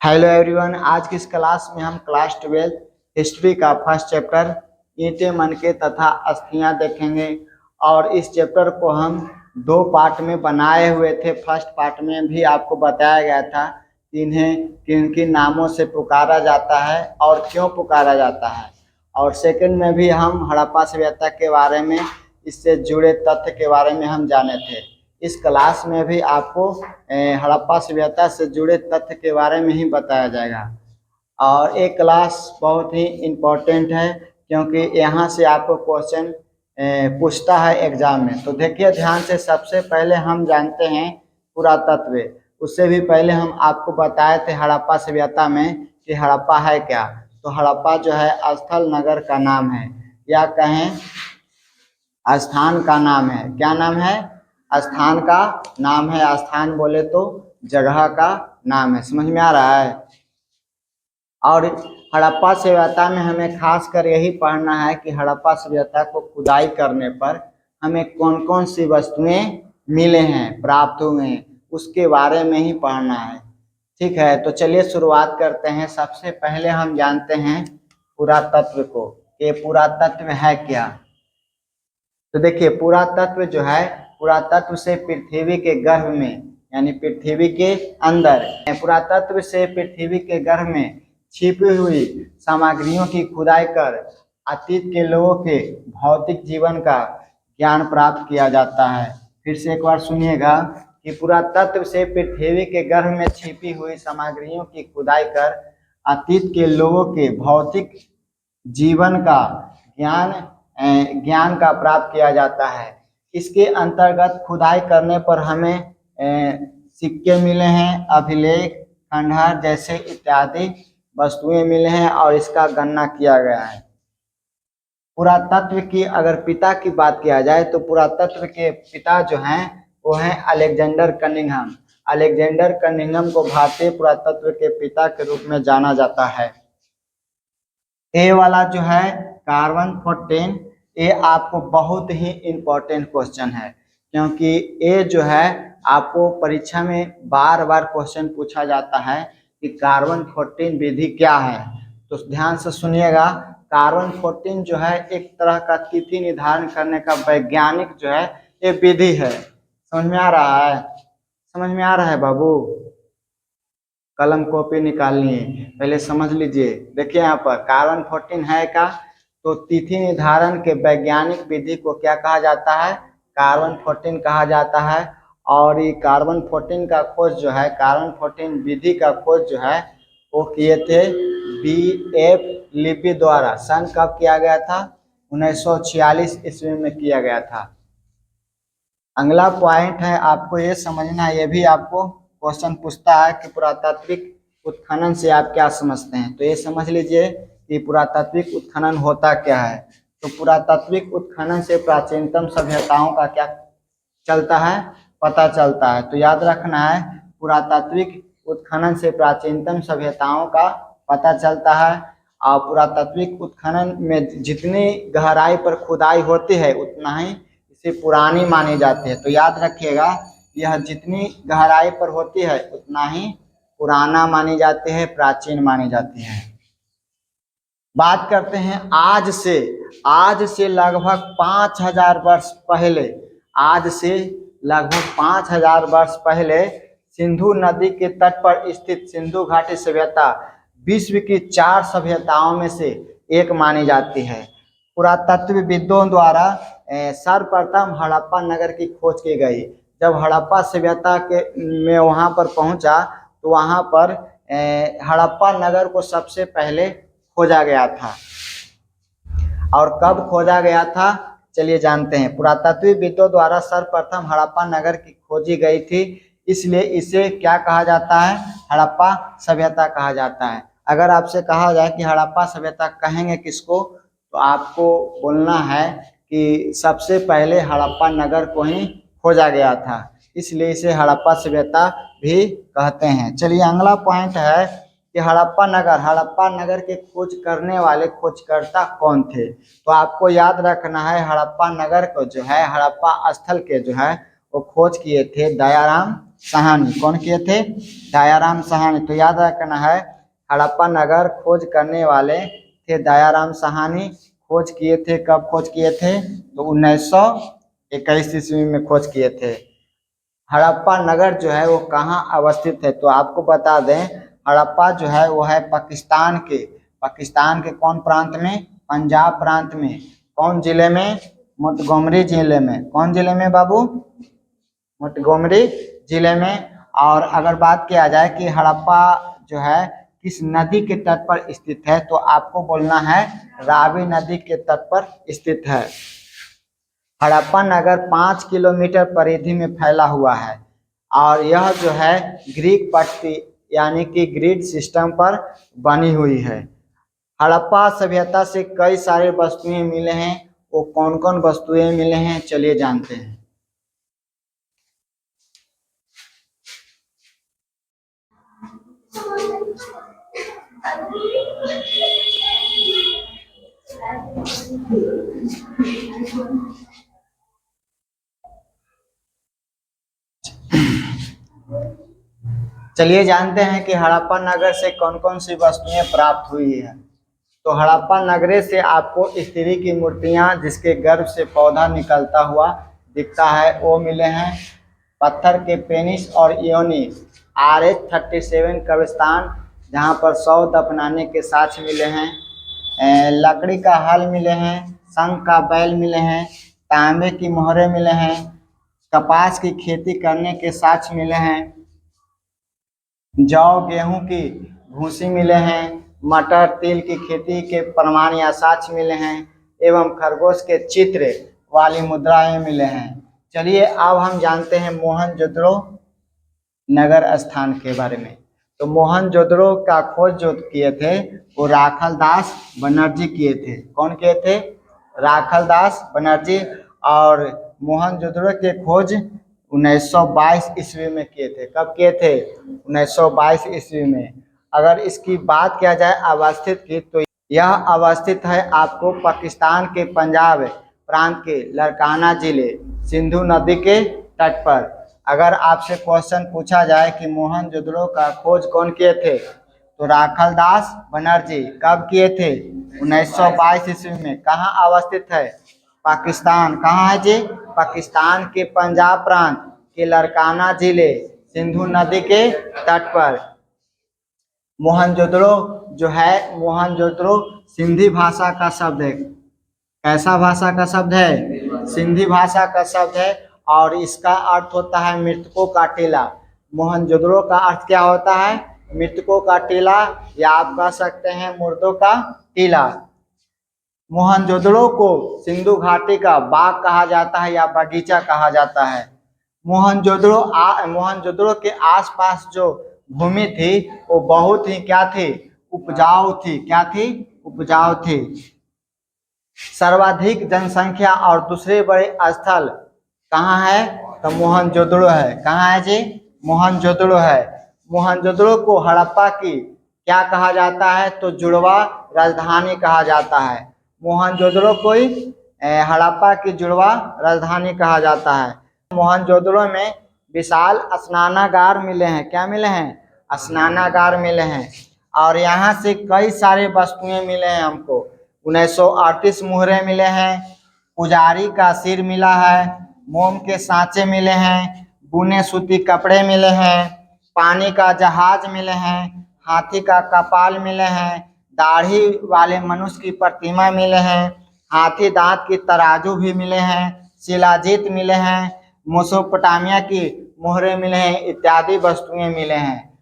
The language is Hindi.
हेलो एवरीवन, आज की इस क्लास में हम क्लास 12 हिस्ट्री का फर्स्ट चैप्टर ईंटें मनके तथा अस्थियां देखेंगे। और इस चैप्टर को हम दो पार्ट में बनाए हुए थे। फर्स्ट पार्ट में भी आपको बताया गया था कि इन्हें किन किन नामों से पुकारा जाता है और क्यों पुकारा जाता है। और सेकंड में भी हम हड़प्पा सभ्यता के बारे में, इससे जुड़े तथ्य के बारे में हम जाने थे। इस क्लास में भी आपको हड़प्पा सभ्यता से जुड़े तथ्य के बारे में ही बताया जाएगा। और ये क्लास बहुत ही इम्पोर्टेंट है क्योंकि यहाँ से आपको क्वेश्चन पूछता है एग्जाम में। तो देखिए ध्यान से, सबसे पहले हम जानते हैं पुरातत्व। उससे भी पहले हम आपको बताए थे हड़प्पा सभ्यता में कि हड़प्पा है क्या। तो हड़प्पा जो है स्थल नगर का नाम है, या कहें स्थान का नाम है। क्या नाम है? स्थान का नाम है। स्थान बोले तो जगह का नाम है। समझ में आ रहा है? और हड़प्पा सभ्यता में हमें खास कर यही पढ़ना है कि हड़प्पा सभ्यता को खुदाई करने पर हमें कौन कौन सी वस्तुएं मिले हैं, प्राप्त हुए हैं, उसके बारे में ही पढ़ना है। ठीक है, तो चलिए शुरुआत करते हैं। सबसे पहले हम जानते हैं पुरातत्व को। ये पुरातत्व है क्या? तो देखिए पुरातत्व जो है, पुरातत्व से पृथ्वी के गर्भ में, यानी पृथ्वी के अंदर, पुरातत्व से पृथ्वी के गर्भ में छिपी हुई सामग्रियों की खुदाई कर अतीत के लोगों के भौतिक जीवन का ज्ञान प्राप्त किया जाता है। फिर से एक बार सुनिएगा कि पुरातत्व से पृथ्वी के गर्भ में छिपी हुई सामग्रियों की खुदाई कर अतीत के लोगों के भौतिक जीवन का ज्ञान का प्राप्त किया जाता है। इसके अंतर्गत खुदाई करने पर हमें सिक्के मिले हैं, अभिलेख, खंडहर जैसे इत्यादि वस्तुएं मिले हैं और इसका गणना किया गया है। पुरातत्व की अगर पिता की बात किया जाए तो पुरातत्व के पिता जो हैं वो हैं अलेक्जेंडर कनिंघम। अलेक्जेंडर कनिंघम को भारतीय पुरातत्व के पिता के रूप में जाना जाता है। ए वाला जो है कार्बन 14, ये आपको बहुत ही इम्पोर्टेंट क्वेश्चन है क्योंकि ये जो है आपको परीक्षा में बार बार क्वेश्चन पूछा जाता है कि कार्बन 14 विधि क्या है। तो ध्यान से सुनिएगा। कार्बन 14 जो है एक तरह का तिथि निर्धारण करने का वैज्ञानिक जो है ये विधि है। समझ में आ रहा है? समझ में आ रहा है बाबू? कलम कॉपी निकालनी है, पहले समझ लीजिए। देखिए यहाँ पर कार्बन 14 है का, तो तिथि निर्धारण के वैज्ञानिक विधि को क्या कहा जाता है? कार्बन 14 कहा जाता है। और ये कार्बन 14 का खोज जो है, कार्बन 14 विधि का खोज जो है वो किए थे BF लिपि द्वारा। सन कब किया गया था? 1946 ईस्वी में किया गया था। अगला पॉइंट है, आपको ये समझना है, ये भी आपको क्वेश्चन पूछता है कि पुरातात्विक उत्खनन से आप क्या समझते हैं। तो ये समझ लीजिए कि पुरातात्विक उत्खनन होता क्या है। तो पुरातात्विक उत्खनन से प्राचीनतम सभ्यताओं का क्या चलता है? पता चलता है। तो याद रखना है, पुरातात्विक उत्खनन से प्राचीनतम सभ्यताओं का पता चलता है। और पुरातात्विक उत्खनन में जितनी गहराई पर खुदाई होती है उतना ही इसे पुरानी मानी जाती है। तो याद रखिएगा, यह जितनी गहराई पर होती है उतना ही पुराना मानी जाती है, प्राचीन मानी जाती है। बात करते हैं आज से लगभग 5000 वर्ष पहले, आज से लगभग 5000 वर्ष पहले सिंधु नदी के तट पर स्थित सिंधु घाटी सभ्यता विश्व की 4 सभ्यताओं में से एक मानी जाती है। पुरातत्वविदों द्वारा सर्वप्रथम हड़प्पा नगर की खोज की गई। जब हड़प्पा सभ्यता के में वहाँ पर पहुँचा तो वहाँ पर हड़प्पा नगर को सबसे पहले खोजा गया था। और कब खोजा गया था चलिए जानते हैं। पुरातत्वविदों द्वारा सर्वप्रथम हड़प्पा नगर की खोजी गई थी, इसलिए इसे क्या कहा जाता है? हड़प्पा सभ्यता कहा जाता है। अगर आपसे कहा जाए कि हड़प्पा सभ्यता कहेंगे किसको, तो आपको बोलना है कि सबसे पहले हड़प्पा नगर को ही खोजा गया था, इसलिए इसे हड़प्पा सभ्यता भी कहते हैं। चलिए अगला पॉइंट है कि हड़प्पा नगर के खोज करने वाले खोजकर्ता कौन थे। तो आपको याद रखना है, हड़प्पा नगर को जो है, हड़प्पा स्थल के जो है वो खोज किए थे दयाराम साहनी। कौन किए थे? दयाराम साहनी। तो याद रखना है, हड़प्पा नगर खोज करने वाले थे दयाराम साहनी। खोज किए थे, कब खोज किए थे? तो 1921 ईस्वी में खोज किए थे। हड़प्पा नगर जो है वो कहाँ अवस्थित है? तो आपको बता दें, हड़प्पा जो है वो है पाकिस्तान के कौन प्रांत में? पंजाब प्रांत में। कौन जिले में? मोंटगोमरी जिले में। कौन जिले में बाबू? मोंटगोमरी जिले में। और अगर बात किया जाए कि हड़प्पा जो है किस नदी के तट पर स्थित है, तो आपको बोलना है रावी नदी के तट पर स्थित है। हड़प्पा नगर 5 किलोमीटर परिधि में फैला हुआ है और यह जो है ग्रीक पट्टी यानी कि ग्रिड सिस्टम पर बनी हुई है। हड़प्पा सभ्यता से कई सारे वस्तुएं मिले हैं। वो कौन कौन वस्तुएं मिले हैं, चलिए जानते हैं। चलिए जानते हैं कि हड़प्पा नगर से कौन कौन सी वस्तुएं प्राप्त हुई है। तो हड़प्पा नगरे से आपको स्त्री की मूर्तियां जिसके गर्भ से पौधा निकलता हुआ दिखता है वो मिले हैं। पत्थर के पेनिस और योनी RH-37 कब्रिस्तान जहां पर 100 दफनाने के साक्ष्य मिले हैं। लकड़ी का हल मिले हैं। शंख का बैल मिले हैं। तांबे की मोहरें मिले हैं। कपास की खेती करने के साक्ष्य मिले हैं। जौ गेहूं की भूसी मिले हैं। मटर तिल की खेती के प्रमाण या साक्ष्य मिले हैं एवं खरगोश के चित्र वाली मुद्राएं मिले हैं। चलिए अब हम जानते हैं मोहनजोदड़ो नगर स्थान के बारे में। तो मोहनजोदड़ो का खोज जो किए थे वो राखलदास बनर्जी किए थे। कौन किए थे? राखलदास बनर्जी। और मोहनजोदड़ो के खोज 1922 ईस्वी में किए थे। कब किए थे? 1922 ईस्वी में। अगर इसकी बात किया जाए अवस्थित की, तो यह अवस्थित है आपको पाकिस्तान के पंजाब प्रांत के लड़काना जिले, सिंधु नदी के तट पर। अगर आपसे क्वेश्चन पूछा जाए कि मोहनजोदड़ो का खोज कौन किए थे, तो राखलदास बनर्जी। कब किए थे? 1922 ईस्वी में। कहाँ अवस्थित है? पाकिस्तान। कहाँ है जी? पाकिस्तान के पंजाब प्रांत के लड़काना जिले, सिंधु नदी के तट पर। मोहनजोदड़ो जो है, मोहनजोदड़ो सिंधी भाषा का शब्द है। कैसा भाषा का शब्द है? सिंधी भाषा का शब्द है और इसका अर्थ होता है मृतकों का टीला। मोहनजोदड़ो का अर्थ क्या होता है? मृतकों का टीला, या आप कह सकते हैं मुर्दों का टीला। मोहनजोदड़ो को सिंधु घाटी का बाग कहा जाता है या बगीचा कहा जाता है। मोहनजोदड़ो के आसपास जो भूमि थी वो बहुत ही क्या थी? उपजाऊ थी। क्या थी? उपजाऊ थी। सर्वाधिक जनसंख्या और दूसरे बड़े स्थल कहाँ है? तो मोहनजोदड़ो है। कहाँ है जी? मोहनजोदड़ो है। मोहनजोदड़ो को हड़प्पा की क्या कहा जाता है? तो जुड़वा राजधानी कहा जाता है। मोहनजोदड़ो को हड़प्पा की जुड़वा राजधानी कहा जाता है। मोहनजोदड़ो में विशाल स्नानागार मिले हैं। क्या मिले हैं? स्नानागार मिले हैं। और यहाँ से कई सारे वस्तुएं मिले हैं हमको। 1938 मुहरे मिले हैं। पुजारी का सिर मिला है। मोम के सांचे मिले हैं। बुने सूती कपड़े मिले हैं। पानी का जहाज मिले हैं। हाथी का कपाल मिले हैं। दाढ़ी वाले मनुष्य की प्रतिमा मिले हैं। हाथी दांत की तराजू भी मिले हैं। शिलाजीत मिले हैं। मेसोपोटामिया की मोहरे मिले हैं इत्यादि वस्तुएं मिले हैं।